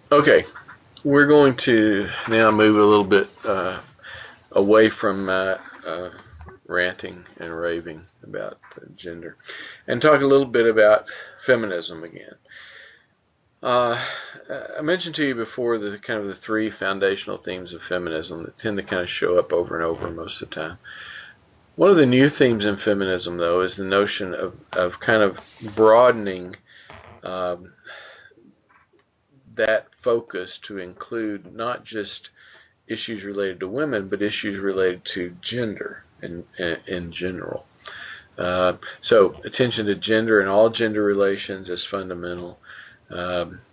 Okay, we're going to now move a little bit away from ranting and raving about gender and talk a little bit about feminism again. Uh, I mentioned to you before the kind of the three foundational themes of feminism that tend to kind of show up over and over most of the time. One of the new themes in feminism, though, is the notion of kind of broadening um, that focus to include not just issues related to women, but issues related to gender in general. So attention to gender and all gender relations is fundamental.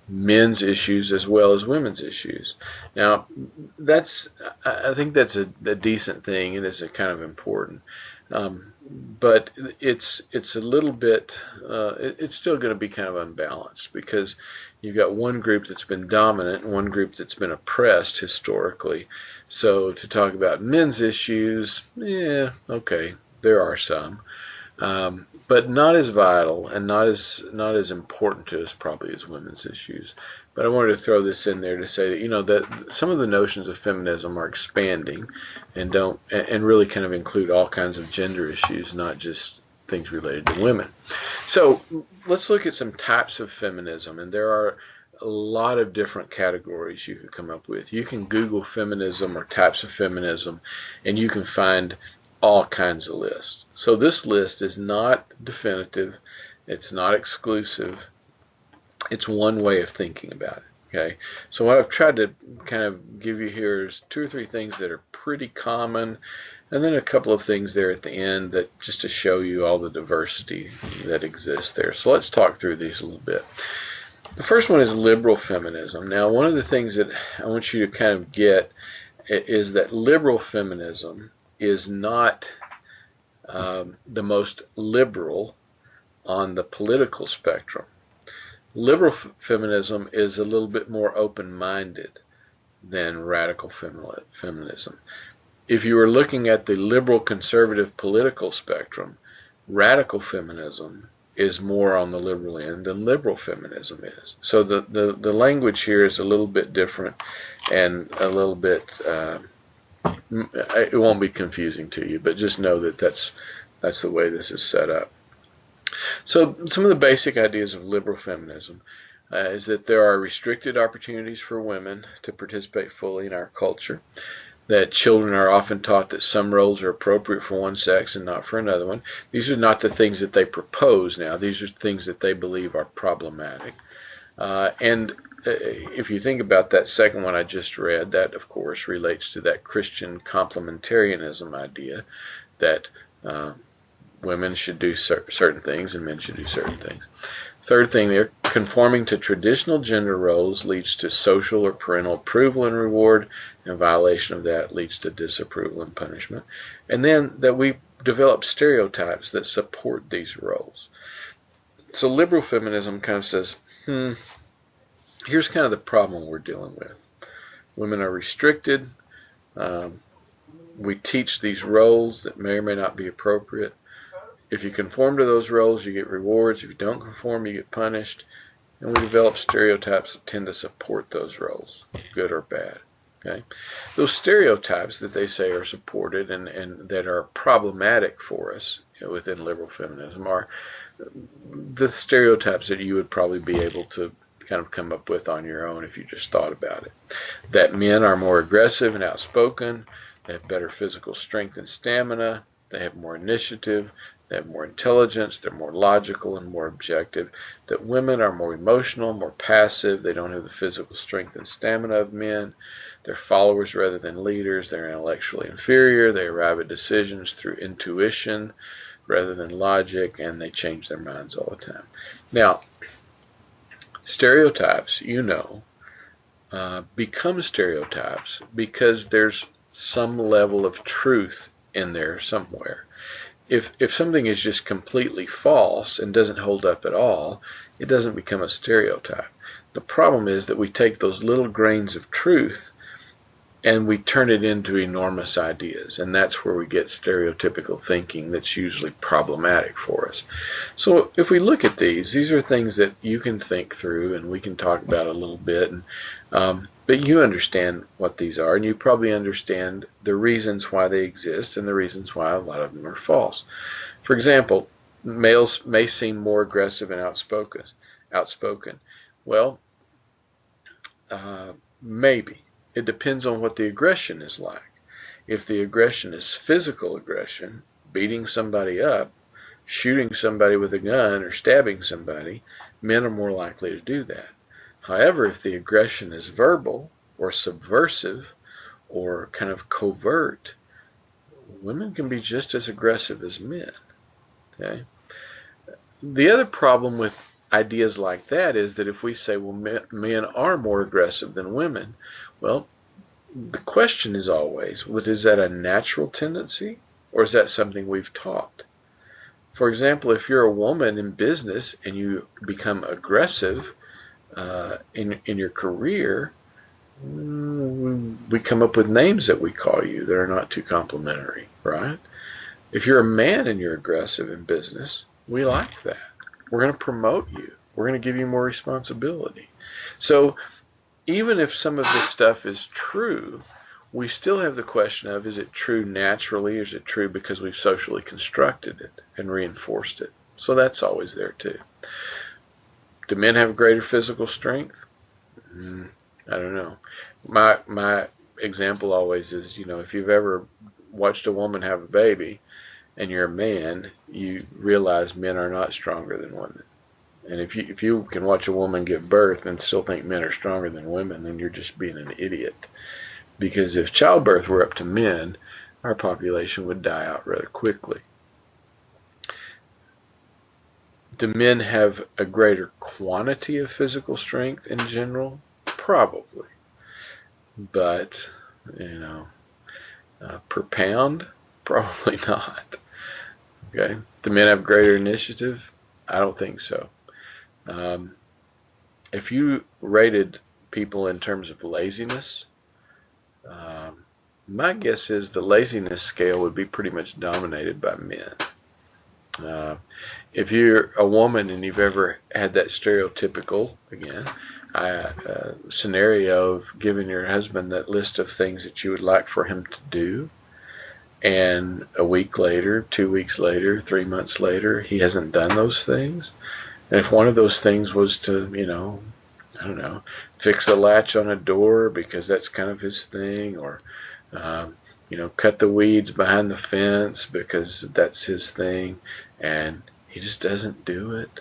Men's issues as well as women's issues. Now, I think that's a decent thing and it's a kind of important. But it's a little bit it's still going to be kind of unbalanced because you've got one group that's been dominant and one group that's been oppressed historically. So to talk about men's issues, yeah, okay, there are some, but not as vital and not as important to us probably as women's issues. But I wanted to throw this in there to say that that some of the notions of feminism are expanding and really kind of include all kinds of gender issues, not just things related to women. So let's look at some types of feminism, and there are a lot of different categories you could come up with. You can Google feminism or types of feminism, and you can find all kinds of lists. So this list is not definitive, it's not exclusive, it's one way of thinking about it. Okay, so what I've tried to kind of give you here is two or three things that are pretty common, and then a couple of things there at the end that just to show you all the diversity that exists there. So let's talk through these a little bit. The first one is liberal feminism. Now, one of the things that I want you to kind of get is that liberal feminism is not the most liberal on the political spectrum. Liberal feminism is a little bit more open-minded than radical feminism. If you were looking at the liberal conservative political spectrum, radical feminism is more on the liberal end than liberal feminism is. So the language here is a little bit different and a little bit it won't be confusing to you, but just know that that's the way this is set up. So some of the basic ideas of liberal feminism is that there are restricted opportunities for women to participate fully in our culture, that children are often taught that some roles are appropriate for one sex and not for another one. These are not the things that they propose now. These are things that they believe are problematic. And if you think about that second one I just read, that of course relates to that Christian complementarianism idea that women should do certain things and men should do certain things. Third thing there, conforming to traditional gender roles leads to social or parental approval and reward, and violation of that leads to disapproval and punishment. And then that we develop stereotypes that support these roles. So liberal feminism kind of says, here's kind of the problem we're dealing with. Women are restricted. We teach these roles that may or may not be appropriate. If you conform to those roles, you get rewards. If you don't conform, you get punished. And we develop stereotypes that tend to support those roles, good or bad. Okay? Those stereotypes that they say are supported and that are problematic for us within liberal feminism are the stereotypes that you would probably be able to kind of come up with on your own if you just thought about it. That men are more aggressive and outspoken, they have better physical strength and stamina, they have more initiative, they have more intelligence, they're more logical and more objective. That women are more emotional, more passive, they don't have the physical strength and stamina of men. They're followers rather than leaders, they're intellectually inferior, they arrive at decisions through intuition rather than logic, and they change their minds all the time. Now, stereotypes, become stereotypes because there's some level of truth in there somewhere. If something is just completely false and doesn't hold up at all, it doesn't become a stereotype. The problem is that we take those little grains of truth and we turn it into enormous ideas, and that's where we get stereotypical thinking that's usually problematic for us. So if we look at these are things that you can think through, and we can talk about a little bit, but you understand what these are, and you probably understand the reasons why they exist and the reasons why a lot of them are false. For example, males may seem more aggressive and outspoken. Well, maybe. It depends on what the aggression is like. If the aggression is physical aggression, beating somebody up, shooting somebody with a gun, or stabbing somebody, men are more likely to do that. However, if the aggression is verbal or subversive or kind of covert, women can be just as aggressive as men. Okay? The other problem with ideas like that is that if we say, well, men are more aggressive than women, well, the question is always, well, is that a natural tendency, or is that something we've taught? For example, if you're a woman in business and you become aggressive in your career, we come up with names that we call you that are not too complimentary, right? If you're a man and you're aggressive in business, we like that. We're going to promote you. We're going to give you more responsibility. So even if some of this stuff is true, we still have the question of, is it true naturally, or is it true because we've socially constructed it and reinforced it? So that's always there too. Do men have greater physical strength? I don't know. My example always is, if you've ever watched a woman have a baby and you're a man, you realize men are not stronger than women. And if you can watch a woman give birth and still think men are stronger than women, then you're just being an idiot. Because if childbirth were up to men, our population would die out rather quickly. Do men have a greater quantity of physical strength in general? Probably. But, per pound? Probably not. Okay. Do men have greater initiative? I don't think so. If you rated people in terms of laziness, my guess is the laziness scale would be pretty much dominated by men. If you're a woman and you've ever had that stereotypical, again, scenario of giving your husband that list of things that you would like for him to do, and a week later, 2 weeks later, 3 months later, he hasn't done those things, and if one of those things was to, I don't know, fix a latch on a door because that's kind of his thing, or cut the weeds behind the fence because that's his thing, and he just doesn't do it.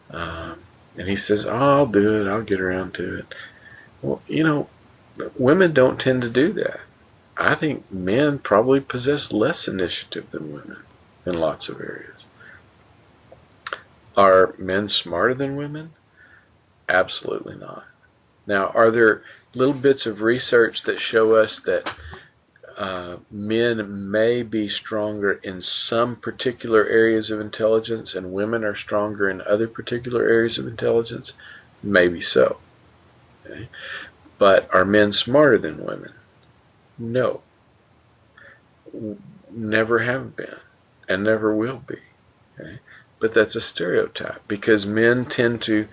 And he says, oh, I'll do it, I'll get around to it. Well, women don't tend to do that. I think men probably possess less initiative than women in lots of areas. Are men smarter than women? Absolutely not. Now, are there little bits of research that show us that men may be stronger in some particular areas of intelligence and women are stronger in other particular areas of intelligence? Maybe so. Okay. But are men smarter than women? No. Never have been and never will be. Okay. But that's a stereotype because men tend to,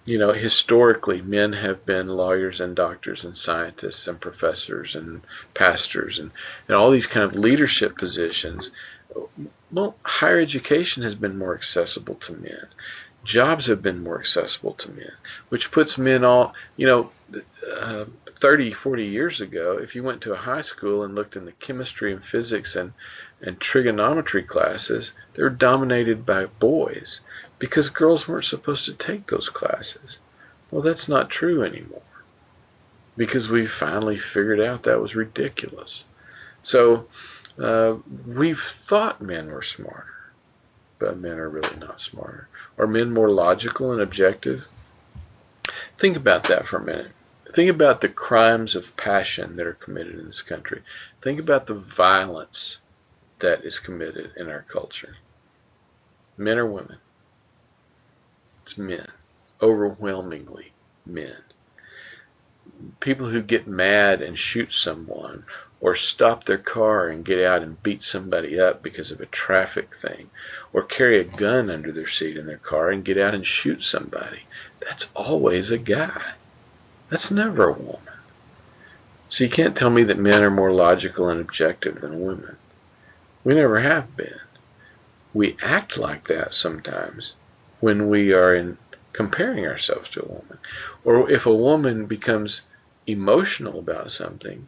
historically men have been lawyers and doctors and scientists and professors and pastors and all these kind of leadership positions. Well, higher education has been more accessible to men. Jobs have been more accessible to men, which puts men 30, 40 years ago, if you went to a high school and looked in the chemistry and physics and trigonometry classes, they were dominated by boys because girls weren't supposed to take those classes. Well, that's not true anymore because we finally figured out that was ridiculous. So we've thought men were smarter, but men are really not smarter. Are men more logical and objective? Think about that for a minute. Think about the crimes of passion that are committed in this country. Think about the violence that is committed in our culture. Men or women? It's men. Overwhelmingly men. people who get mad and shoot someone, or stop their car and get out and beat somebody up because of a traffic thing, or carry a gun under their seat in their car and get out and shoot somebody, that's always a guy. That's never a woman. So you can't tell me that men are more logical and objective than women. We never have been. We act like that sometimes when we are comparing ourselves to a woman. Or if a woman becomes emotional about something,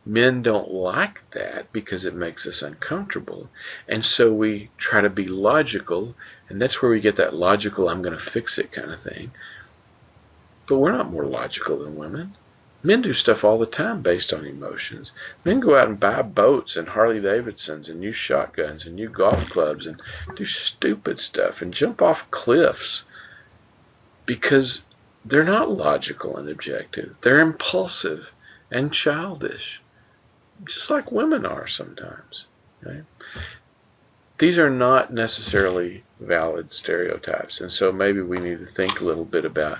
men don't like that because it makes us uncomfortable. And so we try to be logical, and that's where we get that logical, I'm going to fix it kind of thing. But we're not more logical than women. Men do stuff all the time based on emotions. Men go out and buy boats and Harley Davidsons and new shotguns and new golf clubs and do stupid stuff and jump off cliffs because they're not logical and objective. They're impulsive and childish, just like women are sometimes. Right? These are not necessarily valid stereotypes, and so maybe we need to think a little bit about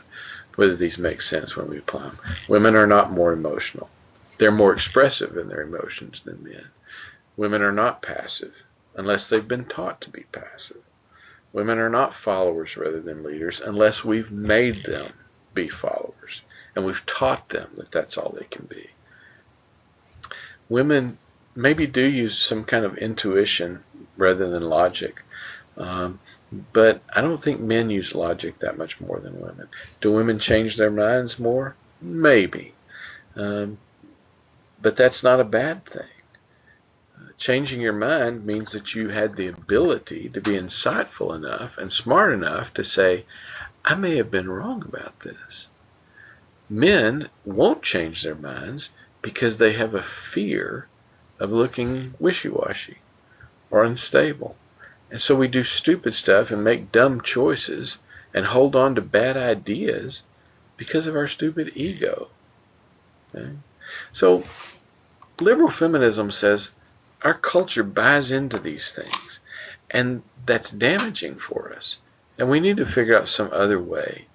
whether these make sense when we apply them. Women are not more emotional. They're more expressive in their emotions than men. Women are not passive unless they've been taught to be passive. Women are not followers rather than leaders unless we've made them be followers and we've taught them that that's all they can be. Women maybe do use some kind of intuition rather than logic. But I don't think men use logic that much more than women. Do women change their minds more? Maybe. But that's not a bad thing. Changing your mind means that you had the ability to be insightful enough and smart enough to say, I may have been wrong about this. Men won't change their minds because they have a fear of looking wishy-washy or unstable. And so we do stupid stuff and make dumb choices and hold on to bad ideas because of our stupid ego. Okay? So liberal feminism says our culture buys into these things, and that's damaging for us. And we need to figure out some other way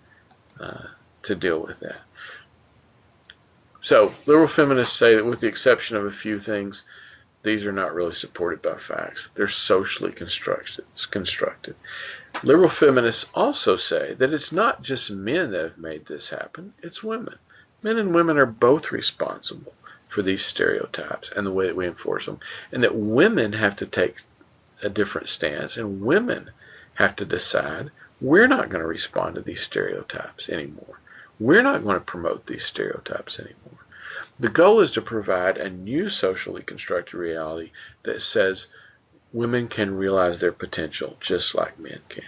to deal with that. So liberal feminists say that with the exception of a few things, these are not really supported by facts. They're socially constructed. Liberal feminists also say that it's not just men that have made this happen, it's women. Men and women are both responsible for these stereotypes and the way that we enforce them, and that women have to take a different stance, and women have to decide, we're not going to respond to these stereotypes anymore. We're not going to promote these stereotypes anymore. The goal is to provide a new socially constructed reality that says women can realize their potential just like men can.